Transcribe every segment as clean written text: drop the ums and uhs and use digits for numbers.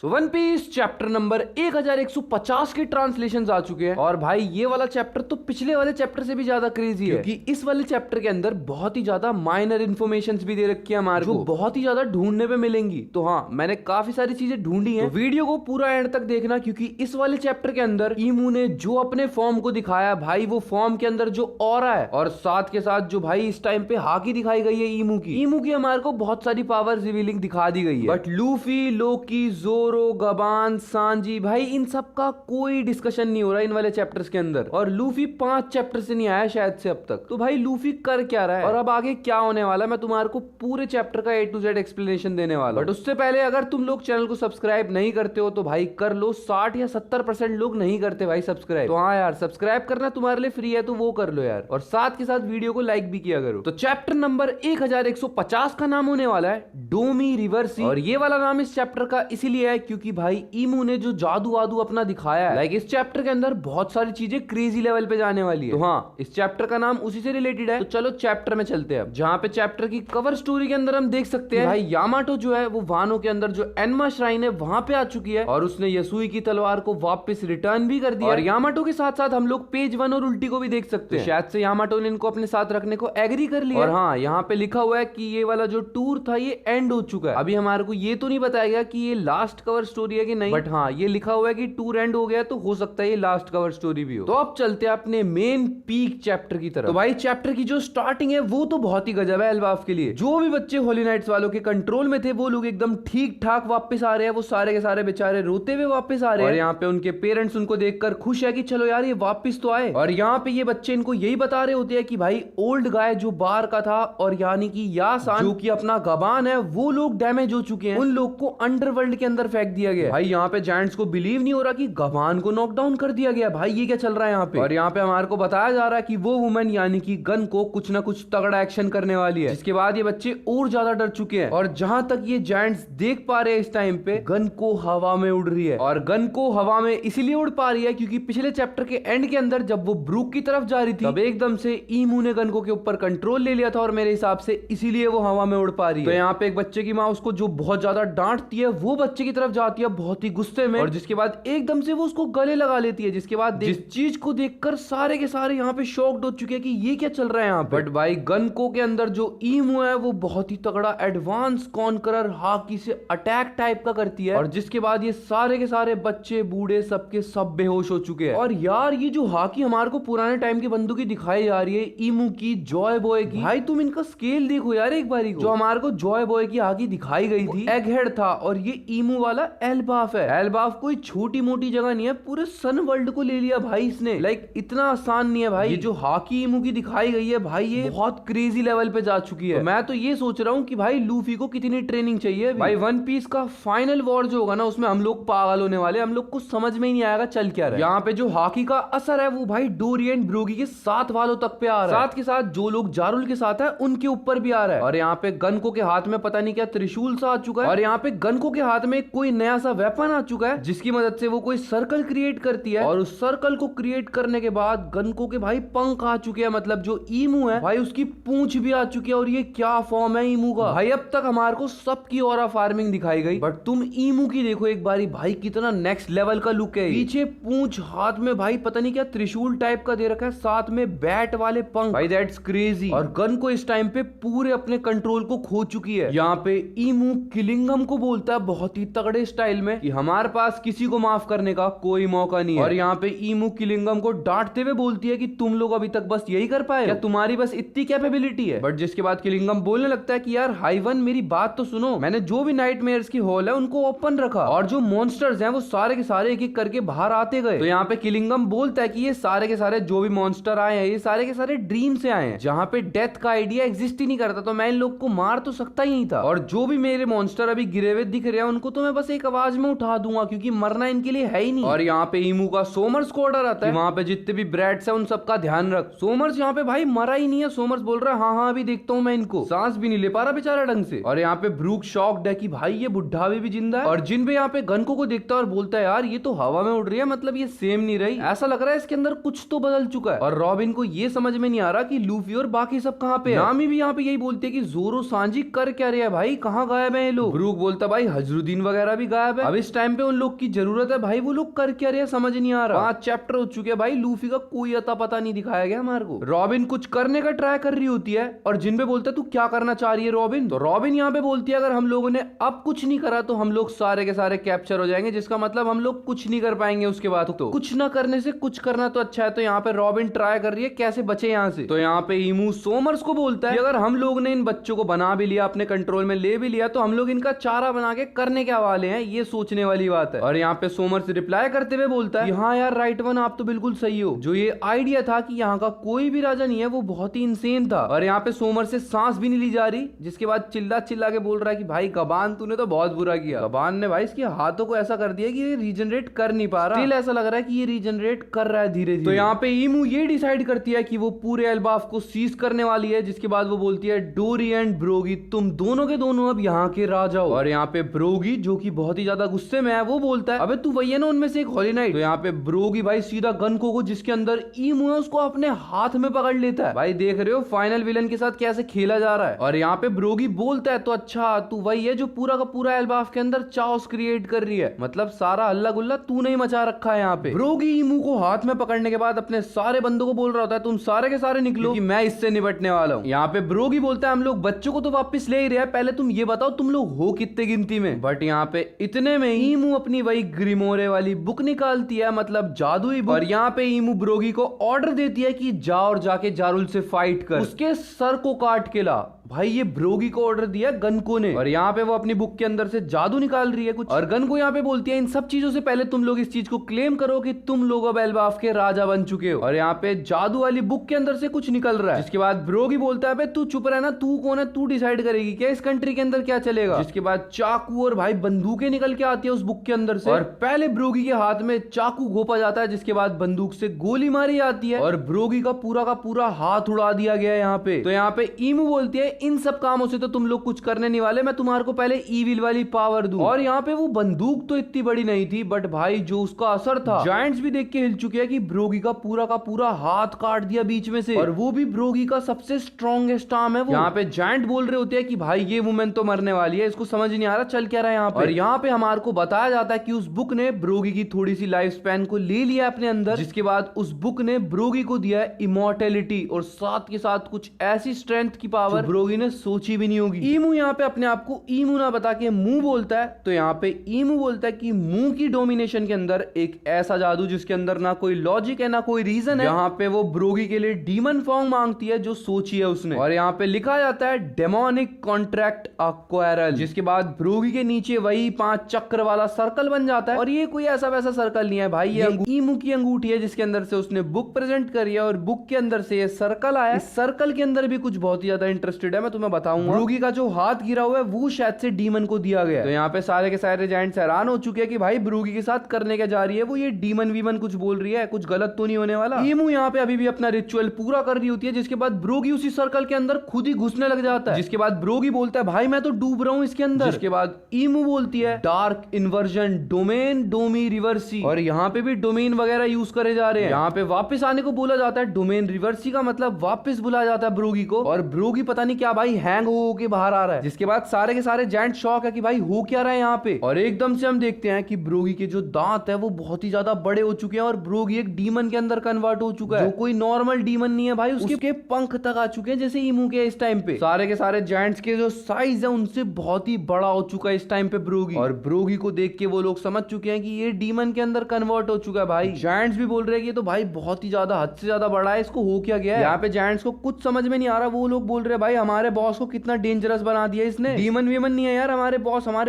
सो One Piece chapter number 1150 के translations आ चुके हैं और भाई ये वाला चैप्टर तो पिछले वाले चैप्टर से भी ज्यादा क्रेजी है क्योंकि इस वाले चैप्टर के अंदर बहुत ही ज्यादा माइनर इन्फॉर्मेशंस भी दे रखी है हमारे को, बहुत ही ज्यादा ढूंढने पे मिलेंगी। तो हाँ, मैंने काफी सारी चीजें ढूंढी हैं, तो वीडियो को पूरा एंड तक देखना क्योंकि इस वाले चैप्टर के अंदर ईमू ने जो अपने फॉर्म को दिखाया भाई, वो फॉर्म के अंदर जो ऑरा है और साथ के साथ जो भाई इस टाइम पे हाकी दिखाई गई है ईमू की हमारे को बहुत सारी पावर रिवीलिंग दिखा दी गई है। बट लूफी, लोकी, जोरो, गबान, सांजी भाई इन सब का कोई डिस्कशन नहीं हो रहा इन वाले चैप्टर्स के अंदर। और लूफी 5 चैप्टर से नहीं आया शायद से अब तक। तो भाई लूफी कर क्या रहा है और अब आगे क्या होने वाला है, मैं तुम्हारे को पूरे चैप्टर का A to Z एक्सप्लेनेशन देने वाला हूं। बट उससे पहले अगर तुम लोग चैनल को सब्सक्राइब नहीं करते हो तो भाई कर लो। 60 या 70% लोग नहीं करते भाई सब्सक्राइब। तो हाँ यार, सब्सक्राइब करना तुम्हारे लिए फ्री है तो वो कर लो यार, और साथ के साथ वीडियो को लाइक भी किया करो। तो चैप्टर नंबर 1150 का नाम होने वाला है डोमी रिवर्सी, और ये वाला नाम इस चैप्टर का इसीलिए है क्योंकि भाई ईमू ने जो जादू वादू अपना दिखाया है, लाइक इस चैप्टर के अंदर बहुत सारी चीजें क्रेजी लेवल पे जाने वाली है। तो हाँ, इस चैप्टर का नाम उसी से रिलेटेड है। तो चलो चैप्टर में चलते हैं, जहाँ पे चैप्टर की कवर स्टोरी के अंदर हम देख सकते हैं भाई यामाटो जो है वो वानो के अंदर जो एनमा श्राइन है वहां पे आ चुकी है और उसने यसुई की तलवार को वापस रिटर्न भी कर दिया। और यामाटो के साथ साथ हम लोग पेज 1 और उल्टी को भी देख सकते हैं। शायद से यामाटो ने इनको अपने साथ रखने को एग्री कर लिया। और हाँ, यहाँ पे लिखा हुआ है कि ये वाला जो टूर था ये एंड हो चुका है। अभी हमारे को ये तो नहीं बताया गया कि ये लास्ट कवर स्टोरी है कि नहीं, बट हाँ ये लिखा हुआ है कि टूर एंड हो गया, तो हो सकता है ये लास्ट कवर स्टोरी भी हो। तो अब चलते हैं अपने मेन पीक चैप्टर की तरफ। तो भाई चैप्टर की जो स्टार्टिंग है वो तो बहुत ही गजब है एल्बाफ के लिए। जो भी बच्चे होली नाइट्स वालों के कंट्रोल में थे वो लोग एकदम ठीक ठाक वापस आ रहे हैं। वो सारे के सारे बेचारे रोते हुए वापस आ रहे हैं और यहाँ पे उनके पेरेंट्स उनको देखकर खुश है कि चलो यार ये वापस तो आए। और यहाँ पे ये बच्चे इनको यही बता रहे होते हैं कि भाई ओल्ड गाय जो बाहर का था और यानी कि यासान जो कि अपना गबान है, वो लोग डैमेज हो चुके हैं, उन लोग को अंडरवर्ल्ड के अंदर फेंक दिया गया। भाई यहाँ पे जायंट्स को बिलीव नहीं हो रहा कि गबान को नॉकडाउन कर दिया गया। भाई ये क्या चल रहा है यहाँ पे। और यहाँ पे हमारे को बताया जा रहा है कि वो वुमेन यानी कि गन को कुछ ना कुछ तगड़ा एक्शन करने वाली है, जिसके बाद ये बच्चे और ज्यादा डर चुके हैं। और जहां तक ये जायंट्स देख पा रहे हैं इस टाइम पे गन को हवा में उड़ रही है। और गन को हवा में इसीलिए उड़ पा रही है क्योंकि पिछले चैप्टर के एंड के अंदर जब वो ब्रूक की तरफ जा रही थी तब एकदम से ईमू ने गन को के ऊपर कंट्रोल ले लिया था और मेरे हिसाब से इसीलिए वो हवा में उड़ पा रही है। तो यहाँ पे एक बच्चे की माँ उसको जो बहुत ज्यादा डांटती है वो बच्चे की तरफ जाती है बहुत ही गुस्से में, और जिसके बाद एकदम से वो उसको गले लगा लेती है, जिसके बाद जिस चीज को देखकर सारे के सारे यहाँ पे शॉक्ड हो चुके हैं कि ये क्या चल रहा है यहाँ पे। बट भाई गनको के अंदर जो ईमू है वो बहुत ही तगड़ा एडवांस कॉन्करर हाकी से अटैक टाइप का करती है, और जिसके बाद ये सारे के सारे बच्चे बूढ़े सबके सब बेहोश हो चुके हैं। और यार ये जो हाकी हमारे को पुराने टाइम की बंदूकी दिखाई जा रही है ईमू की, जॉय बॉय की, भाई तुम इनका स्केल देखो यार एक बारी को। जो हमारे को जॉय बॉय की हाकी दिखाई गई थी एग हेड था और ये ईमू वाला एल्बाफ है। एल्बाफ कोई छोटी मोटी जगह नहीं है, पूरे सन वर्ल्ड को ले लिया भाई इसने। लाइक इतना आसान नहीं है भाई। ये जो हाकी ईमू की दिखाई गई है भाई ये बहुत क्रेजी लेवल पे जा चुकी है। तो मैं तो ये सोच रहा हूँ कि भाई लूफी को कितनी ट्रेनिंग चाहिए भाई। वन पीस का फाइनल वॉर जो होगा ना उसमें हम लोग पागल होने वाले, हम लोग को समझ में ही नहीं आएगा चल क्या रहा है। यहाँ पे जो हाकी का असर है वो भाई डोरी एंड ब्रोगी के साथ वालों तक पे आ रहा है, साथ के साथ जो लोग जारुल के साथ है उनके ऊपर भी आ रहा है। और यहाँ पे गनको के हाथ में पता नहीं क्या त्रिशूल सा आ चुका है, और यहाँ पे गनको के हाथ में कोई नया सा वेपन आ चुका है जिसकी मदद से वो कोई सर्कल क्रिएट करती है, और उस सर्कल को क्रिएट करने के बाद गनको के भाई पंख आ चुके हैं, मतलब जो ईमू है भाई उसकी पूंछ भी आ चुकी है। और ये क्या फॉर्म है ईमू का भाई। अब तक हमारे को सबकी ऑरा फार्मिंग दिखाई गई, बट तुम ईमू की देखो एक बारी भाई, कितना नेक्स्ट लेवल का लुक है। पीछे पूंछ, हाथ में भाई पता नहीं क्या त्रिशूल टाइप का दे रखा है, साथ में बैट वाले पंख, भाई दैट्स क्रेजी। और गन को इस टाइम पे पूरे अपने कंट्रोल को खो चुकी है। यहाँ पे ईमू किलिंगम को बोलता है बहुत ही तगड़े स्टाइल में कि हमारे पास किसी को माफ करने का कोई मौका नहीं है। और यहाँ पे ईमू किलिंगम को डांटते हुए बोलती है कि तुम लोग अभी तक बस यही कर पाए, क्या तुम्हारी बस इतनी कैपेबिलिटी है। बट जिसके बाद किलिंगम बोलने लगता है कि यार हाइवन मेरी बात तो सुनो, मैंने जो भी नाइटमेयर्स की हॉल है उनको ओपन रखा और जो मॉन्स्टर्स हैं वो सारे के सारे एक एक करके बाहर आते गए। तो यहाँ पे किलिंगम बोलता है कि ये सारे के सारे जो भी मॉन्स्टर आए हैं ये सारे के सारे ड्रीम से आए हैं, जहाँ पे डेथ का आइडिया एग्जिस्ट ही नहीं करता, तो मैं इन लोग को मार तो सकता ही नहीं था। और जो भी मेरे मॉन्स्टर अभी गिरे हुए दिख रहे हैं उनको तो मैं बस एक आवाज में उठा दूंगा क्योंकि मरना इनके लिए है ही नहीं। और यहाँ पे ईमू का सोमर्स को ऑर्डर आता है वहां पे जितने भी ब्रैड्स हैं उन सबका ध्यान रख। सोमर्स यहाँ पे भाई मरा ही नहीं है। सोमर्स बोल रहा है हाँ हाँ अभी देखता हूँ मैं इनको, सांस भी नहीं ले पा रहा बेचारा ढंग से। और यहाँ पे ब्रूक शॉक्ड है कि भाई ये बुढ़ा भी जिंदा है। और जिन पे यहाँ पे गनको को देखता है और बोलता है यार ये तो हवा में उड़ रही है, मतलब ये सेम नहीं रही, ऐसा लग रहा है इसके अंदर कुछ तो बदल चुका है। और रॉबिन को ये समझ में नहीं आ रहा कि लूफी और बाकी सब कहाँ पे है। नामी भी यहाँ पे यही बोलते है कि जोरो सांजी कर क्या रहे हैं भाई, कहाँ गायब है ये लोग। ब्रूक बोलता भाई हजरुद्दीन वगैरह वगैरह भी गायब है। अब इस टाइम पे उन लोग की जरूरत है भाई, वो लोग कर क्या रहे हैं समझ नहीं आ रहा। 5 चैप्टर हो चुके हैं भाई, लूफी का कोई अता पता नहीं दिखाया गया हमारे को। रॉबिन कुछ करने का ट्राई कर रही होती है और जिन पे बोलता है तू क्या करना चाह रही है रॉबिन, तो रॉबिन यहाँ पे बोलती है अगर हम लोगों ने अब कुछ नहीं करा तो हम लोग सारे के सारे कैप्चर हो जाएंगे, जिसका मतलब हम लोग कुछ नहीं कर पाएंगे उसके बाद। तो कुछ ना करने से कुछ करना तो अच्छा है। तो यहाँ पे रॉबिन ट्राई कर रही है कैसे बचे यहाँ से। तो यहाँ पे ईमू सोमर्स को बोलता है कि अगर हम लोग ने इन बच्चों को बना भी लिया, अपने कंट्रोल में ले भी लिया, तो हम लोग इनका चारा बना के करने के वाले हैं, ये सोचने वाली बात है। और यहाँ पे सोमर्स रिप्लाई करते हुए बोलता है कि हाँ यार राइट वन, आप तो बिल्कुल सही हो। जो ये आइडिया था कि यहाँ का कोई भी राजा नहीं है, वो बहुत ही इंसेन था। और यहाँ पे सोमर से सांस भी नहीं ली जा रही, जिसके बाद चिल्ला चिल्ला के बोल रहा है कि भाई गबान तूने तो बहुत बुरा किया। गबान ने भाई इसके हाथों को ऐसा कर दिया कि ये रीजनरेट कर नहीं पा रहा। स्टिल ऐसा लग रहा है कि ये रीजनरेट कर रहा है धीरे धीरे। तो यहाँ पे ईमू ये डिसाइड करती है कि वो पूरे एल्बाफ को सीज करने वाली है, जिसके बाद वो बोलती है डोरी एंड ब्रोगी तुम दोनों के दोनों अब यहाँ के राजा हो। और यहाँ पे ब्रोगी जो कि बहुत ही ज्यादा गुस्से में है, वो बोलता है अबे तू वही है ना उनमें से एक हॉली नाइट। तो यहाँ पे ब्रोगी भाई सीधा गन को जिसके अंदर ईमू है उसको अपने हाथ में पकड़ लेता है। भाई देख रहे हो फाइनल विलन के साथ कैसे खेला जा रहा है। और यहाँ पे ब्रोगी बोलता है तो अच्छा तू वही है जो पूरा का पूरा एल्बाफ के अंदर चाओस क्रिएट कर रही है, मतलब सारा हल्ला गुल्ला तूने ही मचा रखा है यहाँ पे। ब्रोगी ईमू को हाथ में पकड़ने के बाद अपने सारे बंदों को बोल रहा होता है तुम सारे के सारे निकलो कि मैं इससे निपटने वाला हूँ। यहाँ पे ब्रोगी बोलता है हम लोग बच्चों को तो वापस ले ही रहे हैं, पहले तुम ये बताओ तुम लोग हो कितने गिनती में। बट यहाँ पे इतने में ईमू अपनी वही ग्रिमोरे वाली बुक निकालती है, मतलब जादुई बुक। और यहाँ पे ईमू ब्रोगी को ऑर्डर देती है कि जा और जाके जारुल से फाइट कर, उसके सर को काट के ला। भाई ये ब्रोगी को ऑर्डर दिया गनको ने। और यहाँ पे वो अपनी बुक के अंदर से जादू निकाल रही है कुछ, और गनको यहाँ पे बोलती है इन सब चीजों से पहले तुम लोग इस चीज को क्लेम करो कि तुम लोग अब एल्बाफ के राजा बन चुके हो। और यहाँ पे जादू वाली बुक के अंदर से कुछ निकल रहा है, जिसके बाद ब्रोगी बोलता है तू चुप रहना, तू कौन है, तू डिसाइड करेगी क्या इस कंट्री के अंदर क्या चलेगा। जिसके बाद चाकू और भाई बंदूकें निकल के आती है उस बुक के अंदर से, और पहले ब्रोगी के हाथ में चाकू घोपा जाता है, जिसके बाद बंदूक से गोली मारी जाती है और ब्रोगी का पूरा हाथ उड़ा दिया गया है यहाँ पे। तो यहाँ पे ईमू बोलती है इन सब कामों से तो तुम लोग कुछ करने नहीं वाले, मैं तुम्हारे को पहले ईविल वाली पावर दूं। और यहाँ पे वो बंदूक तो इतनी बड़ी नहीं थी, बट भाई जो उसका असर था जायंट्स भी देख के हिल चुके हैं कि ब्रोगी का पूरा हाथ काट दिया बीच में से, और वो भी ब्रोगी का सबसे स्ट्रॉन्गेस्ट आर्म है वो। यहाँ पे जायंट बोल रहे होते हैं कि भाई ये वुमेन तो मरने वाली है, इसको समझ नहीं आ रहा चल क्या रहा है यहाँ पे। और यहाँ पे हमारे को बताया जाता है कि उस बुक ने ब्रोगी की थोड़ी सी लाइफ स्पैन को ले लिया अपने अंदर, जिसके बाद उस बुक ने ब्रोगी को दिया इमॉर्टेलिटी और साथ के साथ कुछ ऐसी स्ट्रेंथ की पावर ब्रोगी ने सोची भी नहीं होगी। ईमू यहाँ पे अपने आप को ईमू ना बता के मुंह बोलता है, तो यहाँ पे ईमू बोलता है कि मुंह की डोमिनेशन के अंदर एक ऐसा जादू जिसके अंदर ना कोई लॉजिक है ना कोई रीजन है। यहाँ पे वो ब्रोगी के लिए डीमन फॉर्म मांगती है जो सोची है उसने, और यहाँ पे लिखा जाता है डेमोनिक कॉन्ट्रैक्ट एक्वायरल, जिसके बाद ब्रोगी के नीचे वही 5 चक्र वाला सर्कल बन जाता है। और ये कोई ऐसा वैसा सर्कल नहीं है भाई, ये ईमू की अंगूठी है जिसके अंदर से उसने बुक प्रेजेंट करी है, और बुक के अंदर से ये सर्कल आया। इस सर्कल के अंदर भी कुछ बहुत ही ज्यादा इंटरेस्टेड है, मैं तुम्हें बताऊंगा। ब्रोगी का जो हाथ गिरा हुआ है वो शायद से डीमन को दिया गया। तो यहाँ पे सारे के सारे जायंट्स हैरान हो चुके हैं कि भाई ब्रोगी के साथ करने क्या जा रही है, वो ये डीमन वीमन कुछ बोल रही है, कुछ गलत तो नहीं होने वाला। ईमू यहाँ पे अभी भी अपना रिचुअल पूरा कर रही होती है, जिसके बाद ब्रोगी उसी सर्कल के अंदर खुद ही घुसने लग जाता है, जिसके बाद ब्रोगी बोलता है भाई मैं तो डूब रहा हूँ इसके अंदर। जिसके बाद ईमू बोलती है डार्क इन्वर्जन डोमेन डोमी रिवर्सी, और यहाँ पे भी डोमेन वगैरह यूज करे जा रहे हैं। यहाँ पे वापस आने को बोला जाता है, डोमेन रिवर्सी का मतलब वापस बुलाया जाता है ब्रोगी को, और ब्रोगी पता नहीं क्या भाई हैंग हो के बाहर आ रहा है। जिसके बाद सारे के सारे जायंट शॉक है कि भाई हो क्या रहा है यहाँ पे, और एकदम से हम देखते हैं कि ब्रोगी के जो दांत है वो बहुत ही ज्यादा बड़े हो चुके हैं, और ब्रोगी एक डीमन के अंदर कन्वर्ट हो चुका है, जो कोई नॉर्मल डीमन नहीं है भाई, उसके पंख तक आ चुके हैं जैसे ईमू के। इस टाइम पे सारे के सारे जायंट्स के जो साइज है उनसे बहुत ही बड़ा हो चुका है इस टाइम पे ब्रोगी, और ब्रोगी को देख के वो लोग समझ चुके हैं कि ये डीमन के अंदर कन्वर्ट हो चुका है। भाई जायंट्स भी बोल रहे हैं कि तो भाई बहुत ही ज्यादा हद से ज्यादा बड़ा है, इसको हो क्या गया है। यहाँ पे जायंट्स को कुछ समझ में नहीं आ रहा, वो लोग बोल रहे हैं भाई हमारे बॉस को कितना डेंजरस बना दिया इसने, डीमन वीमन नहीं है यार हमारे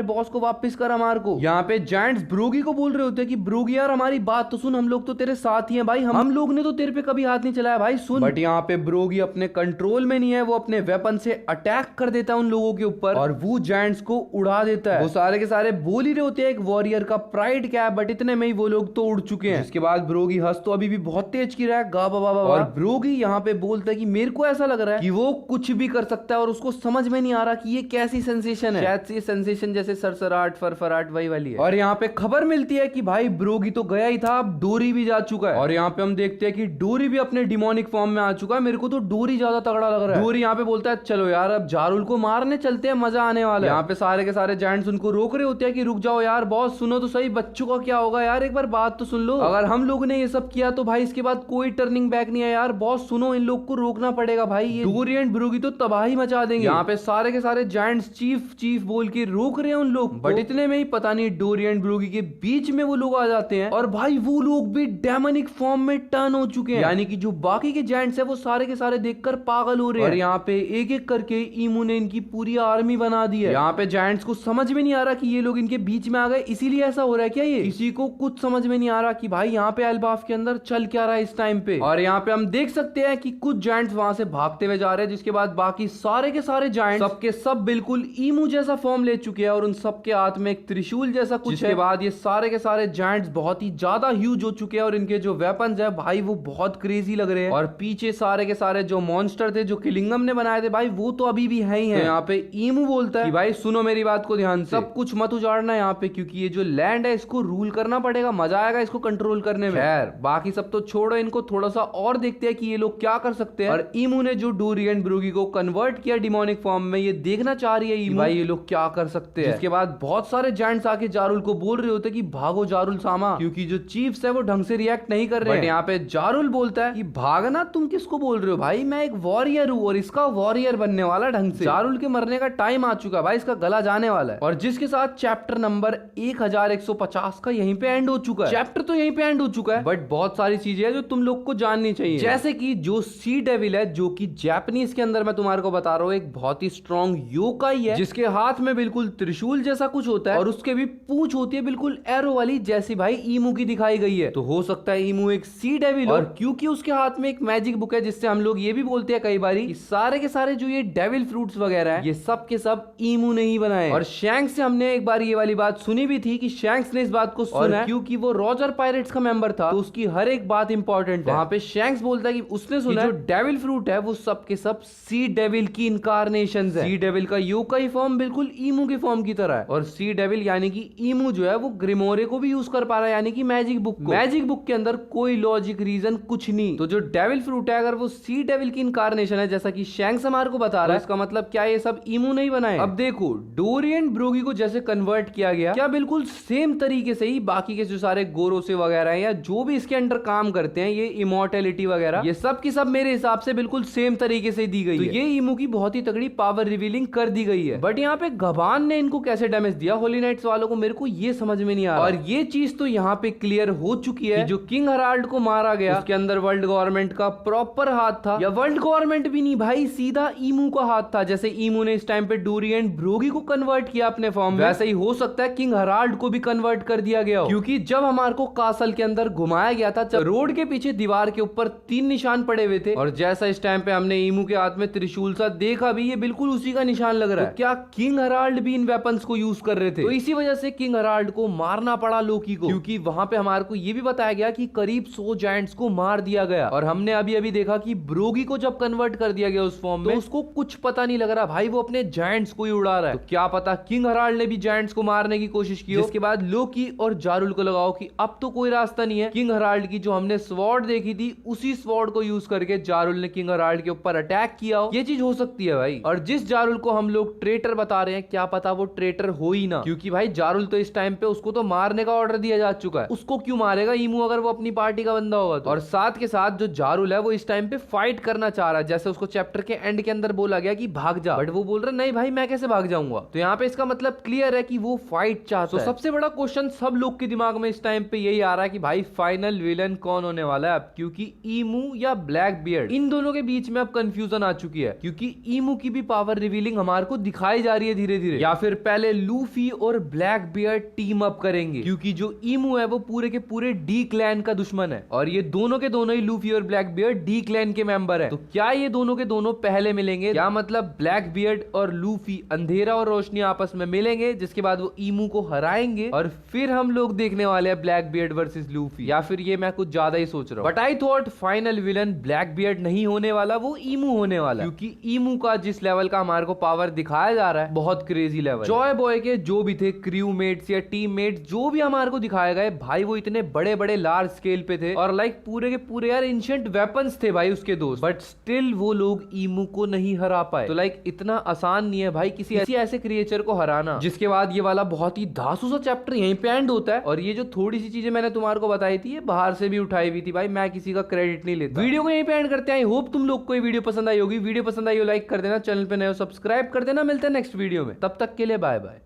बॉस को वापस कर हमारे को। यहाँ पे जायंट्स ब्रोगी को बोल रहे होते हैं कि ब्रोगी यार हमारी बात तो सुन, हम लोग तो तेरे साथ ही हैं भाई, हम लोग ने तो तेरे पे कभी हाथ नहीं चलाया भाई सुन। बट यहाँ पे ब्रोगी अपने कंट्रोल में नहीं है, वो अपने वेपन से अटैक कर देता है उन लोगों के ऊपर, और वो जायंट्स को उड़ा देता है। वो सारे के सारे बोल ही रहे होते हैं एक वॉरियर का प्राइड क्या है, बट इतने में ही वो लोग तो उड़ चुके हैं। इसके बाद ब्रोगी हंस तो अभी भी बहुत तेज की रहा है गा बाबा, और ब्रोगी यहाँ पे बोलता है कि मेरे को ऐसा लग रहा है कि वो कुछ भी कर सकता है और उसको समझ में नहीं आ रहा कि ये कैसी सेंसेशन है। शायद से ये सेंसेशन जैसे सरसराहट फरफराहट वही वाली है। और यहाँ पे खबर मिलती है कि भाई ब्रोगी तो गया ही था, अब डोरी भी जा चुका है। और यहाँ पे हम देखते हैं कि डोरी भी अपने डिमोनिक फॉर्म में आ चुका है। मेरे को तो डोरी ज्यादा तगड़ा लग रहा है। डोरी यहाँ पे बोलता है चलो यार अब जारुल को मारने चलते हैं, मजा आने वाला है। यहाँ पे सारे के सारे जायंट्स उनको रोक रहे होते हैं कि रुक जाओ यार बॉस, सुनो तो सही, बच्चों का क्या होगा यार, एक बार बात तो सुन लो। अगर हम लोगों ने ये सब किया तो भाई इसके बाद कोई टर्निंग बैक नहीं है यार, बॉस सुनो, इन लोग को रोकना पड़ेगा भाई, ये डोरी एंड ब्रोगी तो तबाही मचा देंगे। यहाँ पे सारे के सारे जायंट्स चीफ चीफ बोल के रोक रहे हैं उन लोग, बट इतने में ही पता नहीं डोरी एंड ब्रोगी के बीच में वो लोग आ जाते हैं और भाई वो लोग भी डेमोनिक फॉर्म में टर्न हो चुके हैं। यानी कि जो बाकी के जायंट्स है वो सारे के सारे देखकर पागल हो रहे हैं। और यहाँ पे एक एक करके ईमू ने इनकी पूरी आर्मी बना दी है। यहाँ पे जायंट्स को समझ में नहीं आ रहा कि ये लोग इनके बीच में आ गए, इसीलिए ऐसा हो रहा है क्या, ये किसी को कुछ समझ में नहीं आ रहा कि भाई यहाँ पे एल्बाफ के अंदर चल क्या रहा है इस टाइम पे। और यहाँ पे हम देख सकते हैं कि कुछ जायंट्स वहां से भागते हुए जा रहे हैं, जिसके बाद बाकी सारे के सारे जायंट्स सबके सब बिल्कुल ईमू जैसा फॉर्म ले चुके हैं और उन सबके हाथ में एक त्रिशूल जैसा कुछ है। जिसके बाद ये सारे के सारे जायंट्स बहुत ही ज्यादा ह्यूज हो चुके हैं और इनके जो वेपन्स है भाई वो बहुत क्रेजी लग रहे हैं। और पीछे सारे के सारे जो मॉन्स्टर थे जो किलिंगम ने बनाए थे भाई वो तो अभी भी है ही है। तो यहाँ पे ईमू बोलता है कि भाई सुनो मेरी बात को ध्यान से, सब कुछ मत उजाड़ना यहाँ पे, क्योंकि ये जो लैंड है इसको रूल करना पड़ेगा, मजा आएगा इसको कंट्रोल करने में। खैर बाकी सब तो छोड़ो, इनको थोड़ा सा और देखते हैं कि ये लोग क्या कर सकते हैं। और ईमू ने जो डोरी एंड ब्रोगी को कन्वर्ट किया डिमोनिक फॉर्म में, ये देखना चाह रही है ईमू भाई ये लोग क्या कर सकते हैं। जिसके बाद बहुत सारे जायंट्स आके जारुल को बोल रहे होते कि भागो जारुल सामा, क्योंकि जो चीफ्स है वो ढंग से रिएक्ट नहीं कर रहे हैं। यहाँ पे जारुल बोलता है कि भागना, तुम किसको बोल रहे हो भाई, मैं एक वॉरियर हूँ और इसका वॉरियर बनने वाला ढंग से। जारुल के मरने का टाइम आ चुका है भाई, इसका गला जाने वाला है। और जिसके साथ चैप्टर नंबर 1150 का यहीं पे एंड हो चुका है। चैप्टर तो यहीं पे एंड हो चुका है, बट बहुत सारी चीजें हैं जो तुम लोग को जाननी चाहिए। जैसे कि जो सी डेविल है, जो कि जापानीज के अंदर मैं तुम्हारे को बता रहा हूँ एक बहुत ही स्ट्रॉन्ग योकाई है, जिसके हाथ में बिल्कुल त्रिशूल जैसा कुछ होता है और उसके भी पूंछ होती है बिल्कुल एरो वाली, जैसी भाई ईमू की दिखाई गई है। तो हो सकता है ईमू एक सी डेविल हो, और क्योंकि उसके हाथ में एक मैजिक बुक है, जिससे हम लोग ये भी बोलते हैं कई बारी कि सारे के सारे जो ये डेविल फ्रूट्स वगैरह है ये सब के सब ईमू ने ही बनाए। और शैंक्स से हमने एक बार ये वाली बात सुनी भी थी कि शैंक्स ने इस बात को सुना है, क्योंकि वो रॉजर पायरेट्स का मेंबर था तो उसकी हर एक बात इंपॉर्टेंट है। वहां पे शैंक्स बोलता है कि उसने सुना जो डेविल फ्रूट है वो सब के सब सी डेविल की इनकारनेशंस है। सी डेविल का योकाई फॉर्म बिल्कुल ईमू के फॉर्म की तरह है, और सी डेविल यानी कि ईमू जो है वो ग्रिमोरे को भी यूज कर पा रहा है, यानी कि मैजिक बुक को। मैजिक बुक के अंदर कोई लॉजिक रीजन कुछ नहीं। तो जो डेविल फ्रूट है अगर वो सी डेविल की इनकारनेशन है जैसा कि शैंक्स हमारे को बता रहा है, इसका मतलब क्या ये सब ईमू नहीं बनाए। अब देखो डोरी एंड ब्रोगी को जैसे कन्वर्ट किया गया, क्या बिल्कुल सेम तरीके से ही बाकी के जो सारे गोरोसे वगैरह हैं या जो भी इसके अंडर काम करते हैं, ये इमॉर्टैलिटी वगैरह, ये सब की सब मेरे हिसाब से बिल्कुल सेम तरीके से दी गई है। तो ये ईमू की बहुत ही तगड़ी पावर रिवीलिंग कर दी गई है। बट यहाँ पे गबान ने इनको कैसे डैमेज दिया होली नाइट्स वालों को, मेरे को ये समझ में नहीं आ रहा। और ये चीज तो यहाँ पे क्लियर हो चुकी है, जो किंग हराल्ड को मारा गया उसके अंदर वर्ल्ड गवर्नमेंट का प्रॉपर हाथ था, या वर्ल्ड गवर्नमेंट भी नहीं भाई, सीधा ईमू का हाथ था। जैसे ईमू ने इस टाइम पे डोरी एंड ब्रोगी को कन्वर्ट किया अपने फॉर्म में, वैसे ही हो सकता है किंग हराल्ड को भी कन्वर्ट कर दिया गया हो। क्योंकि जब हमारे को कासल के अंदर घुमाया गया था, रोड के पीछे दीवार के ऊपर 3 निशान पड़े हुए थे, और जैसा इस टाइम पे हमने ईमू के हाथ में त्रिशूल सा देखा भी, ये बिल्कुल उसी का निशान लग रहा है। तो क्या किंग हराल्ड भी इन वेपन्स को यूज कर रहे थे? तो इसी वजह से किंग हराल्ड को मारना पड़ा लोकी को, क्योंकि वहां पे हमारे को ये भी बताया गया कि करीब 100 जायंट्स को मार दिया गया। और हमने अभी अभी देखा कि ब्रोगी को जब कन्वर्ट कर दिया गया उस फॉर्म में, तो उसको कुछ पता नहीं लग रहा भाई, वो अपने जायंट्स को ही उड़ा रहा है। तो क्या पता किंग हराल्ड ने भी जायंट्स को मारने की कोशिश की। इसके बाद लोकी और जारुल को लगाओ कि अब तो कोई रास्ता नहीं है। किंग हराल्ड की जो हमने स्वॉर्ड देखी थी, उसी स्वॉर्ड को यूज करके जारुल ने किंग हराल्ड के ऊपर अटैक किया हो, ये चीज हो सकती है भाई। और जिस जारुल को हम लोग ट्रेटर बता रहे हैं, क्या पता वो ट्रेटर हो ही ना, क्योंकि भाई जारुल तो इस टाइम पे उसको तो मारने का ऑर्डर दिया जा चुका है, उसको क्यों मारेगा ईमू अगर वो अपनी पार्टी का बंदा होगा तो। और साथ के साथ जो जारुल है वो इस टाइम पे फाइट करना चाह रहा है, जैसे उसको चैप्टर के एंड के अंदर बोला गया कि भाग जा, बट वो बोल रहा नहीं भाई मैं कैसे भाग जाऊंगा। तो यहाँ पे इसका मतलब क्लियर है कि वो फाइट चाहता है। सबसे बड़ा क्वेश्चन सब लोग के दिमाग में इस टाइम पे यही आ रहा है कि भाई फाइनल विलन कौन होने वाला है अब, क्योंकि ईमू या ब्लैक बियर्ड, इन दोनों के बीच में अब कंफ्यूजन आ चुकी है, क्योंकि ईमू की भी पावर रिवीलिंग हमारे को दिखाई जा रही है धीरे धीरे, या फिर पहले लूफी और ब्लैक बियर्ड टीम अप करेंगे, क्योंकि जो ईमू है वो पूरे के पूरे डी क्लैन का दुश्मन है, और ये दोनों के दोनों ही लूफी और ब्लैक बियर्ड डी क्लैन के मेंबर है। तो क्या ये दोनों के दोनों पहले मिलेंगे? क्या मतलब ब्लैक बियर्ड और लूफी अंधेरा और रोशनी आपस में मिलेंगे, जिसके बाद वो ईमू को हराएंगे, और फिर हम लोग देखने वाले हैं ब्लैक बियर्ड वर्सेस लूफी? या फिर ये मैं कुछ ज्यादा ही सोच रहा हूँ। But I thought final villain black beard नहीं होने वाला, वो ईमू होने वाला, क्योंकि ईमू का जिस लेवल का हमारे को पावर दिखाया जा रहा है, बहुत क्रेजी लेवल। जॉय बॉय के जो भी थे क्रू मेट्स या टीम मेट्स जो भी हमारे को दिखाए गए भाई, वो इतने बड़े बड़े लार्ज स्केल पे थे और लाइक पूरे के पूरे यार एंशिएंट वेपन्स थे भाई उसके दोस्त, बट स्टिल वो लोग ईमू को नहीं हरा पाए। तो लाइक इतना आसान नहीं है भाई किसी ऐसे क्रिएचर को हराना। जिसके बाद ये वाला बहुत ही धांसू सा चैप्टर यहीं पे एंड होता है। और ये जो थोड़ी सी चीजें मैंने तुम्हारे को बताई थी, ये बाहर से भी उठाई हुई थी भाई, मैं किसी का क्रेडिट नहीं लेता। वीडियो को यहीं पे एंड करते हैं। आई होप तुम लोग को ये वीडियो पसंद आई होगी। वीडियो पसंद आई हो लाइक कर देना, चैनल पे नए हो सब्सक्राइब कर देना। मिलते हैं नेक्स्ट वीडियो में, तब तक के लिए बाय बाय।